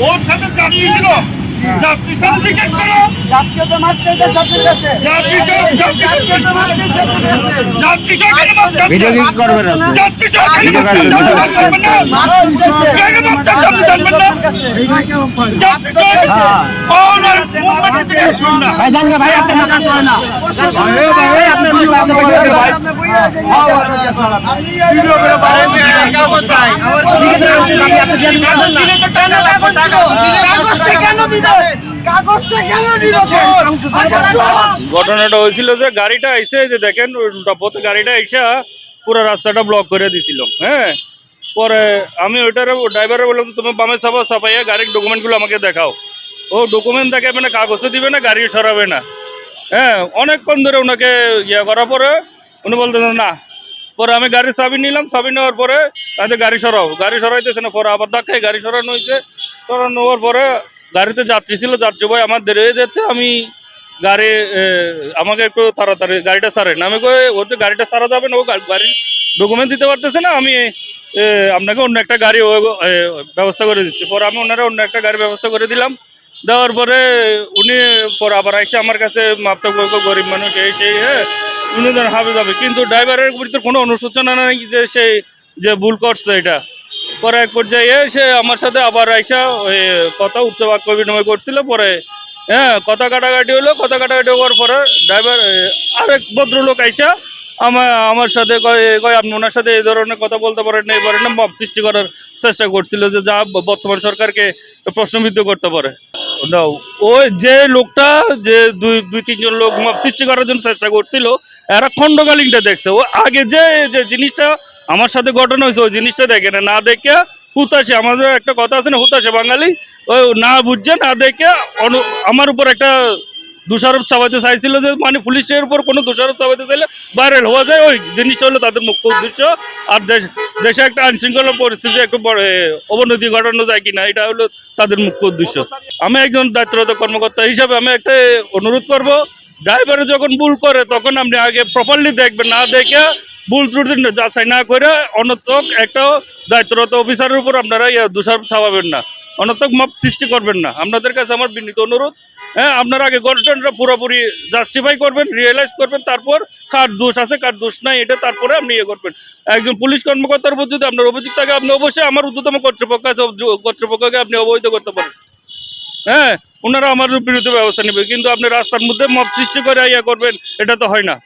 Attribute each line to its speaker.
Speaker 1: ওর সাথে যাত্রী ছিল, যাত্রীর সাথে জিজ্ঞেস করো। যাত্রীকে তো মারতে গেছে ছাত্রীর কাছে। যাত্রীকে তো মারতে গেছে ছাত্রীর কাছে। ভিডিও কি করবে না? যাত্রীকে ভিডিও করবে না। মারতে গেছে। কেন মারতে জানবেন না? যাত্রীকে ফোন আর মোবাইল থেকে শুন না। ভাই জানগা ভাই আপনি মাথা করে না। ভাই আপনি ভাই আপনি বইয়া যান। আপনি ভিডিও করে বাইরে কাগজ চাই। ঘটনাটা হয়েছিল যে গাড়িটা আইসে যে দেখেন পথে গাড়িটা আইসা পুরো রাস্তাটা ব্লক করে দিছিল। হ্যাঁ, পরে আমি ওইটার ড্রাইভারে বললাম তুমি বামে চাপাইয়া গাড়ির ডকুমেন্টগুলো আমাকে দেখাও। ও ডকুমেন্ট দেখাবে না, কাগজও দিবে না, গাড়ি সরাবে না। হ্যাঁ, অনেকক্ষণ ধরে ওনাকে ইয়ে করার পরে উনি বলতেছেন না। পরে আমি গাড়ির চাবি নিলাম, চাবি নেওয়ার পরে তাদের গাড়ি সরাও, গাড়ি সরাইতেছে না। পরে আবার ধাক্কায় গাড়ি সরানো হয়েছে। সরানো হওয়ার পরে গাড়িতে যাত্রী ছিল, যাত্রী ভাই আমার দেরি হয়ে যাচ্ছে, আমি গাড়ি আমাকে একটু তাড়াতাড়ি গাড়িটা ছাড়েন। আমি কই ওর তো গাড়িটা ছাড়া যাবে না, ও গাড়ির ডকুমেন্ট দিতে পারতেছে না, আমি আপনাকে অন্য একটা গাড়ি ব্যবস্থা করে দিচ্ছি। পরে আমি ওনারা অন্য একটা গাড়ি ব্যবস্থা করে দিলাম। দেওয়ার পরে উনি পরে আবার আইসে আমার কাছে মাপতে গরিব মানুষ এই সেই, হ্যাঁ উনি ধরেন হাবি যাবে, কিন্তু ড্রাইভারের বিরুদ্ধে কোনো অনুশোচনা নেই যে সে যে ভুল করছে এটা। পরে এক পর্যায়ে সে আমার সাথে আবার আইসা ওই কথা উচ্চ বাক্য বিনিময় করছিল। পরে হ্যাঁ কথা কাটাকাটি হলো, কথা কাটাকাটি হওয়ার পরে ড্রাইভার আরেক ভদ্রলোক আইসা আমার সাথে কয় আপনি ওনার সাথে এই ধরনের কথা বলতে পারেন না, এই পারেন না, মব সৃষ্টি করার চেষ্টা করছিল যে যা বর্তমান সরকারকে প্রশ্নবিদ্ধ করতে পারে। ওই যে লোকটা যে দুই তিনজন লোক মব সৃষ্টি করার জন্য চেষ্টা করছিল, এরা খণ্ডকালীনটা দেখছে। ও আগে যে জিনিসটা আমার সাথে ঘটনা হয়েছে ওই জিনিসটা দেখে না, না দেখে হুতাশে, আমাদের একটা কথা আছে না হুতাশে বাঙালি, ওই না বুঝছে না দেখে আমার উপর একটা দোষারোপ চাপাইতে চাইছিল যে মানে পুলিশের উপর কোনো দোষারোপ চাপাইতে চাইলে ভাইরাল হওয়া যায়, ওই জিনিসটা হলো তাদের মুখ্য উদ্দেশ্য। আর দেশে একটা আইনশৃঙ্খলা পরিস্থিতি একটু অবনতি ঘটানো যায় কিনা, এটা হলো তাদের মুখ্য উদ্দেশ্য। আমি একজন দায়িত্বরত কর্মকর্তা হিসাবে আমি একটা অনুরোধ করব, ড্রাইভারে যখন ভুল করে তখন আপনি আগে প্রপারলি দেখবেন, না দেখে ভুল ত্রুটি যাচাই না করে অনর্থক একটা দায়িত্বরত অফিসারের উপর আপনারা দোষারোপ চাপাবেন না, অনর্থক মব সৃষ্টি করবেন না। আপনাদের কাছে আমার বিনীত অনুরোধ। হ্যাঁ, আপনারা আগে ঘটনাটা পুরোপুরি জাস্টিফাই করবেন, রিয়েলাইজ করবেন, তারপর কার দোষ আছে কার দোষ নাই এটা তারপরে আপনি ইয়ে করবেন। একজন পুলিশ কর্মকর্তার উপর যদি আপনার অভিযোগ থাকে, আপনি অবশ্যই আমার ঊর্ধ্বতম কর্তৃপক্ষকে আপনি অবহিত করতে পারেন। হ্যাঁ, ওনারা আমার বিরুদ্ধে ব্যবস্থা নেবে, কিন্তু আপনি রাস্তার মধ্যে মব সৃষ্টি করে ইয়ে করবেন, এটা তো হয় না।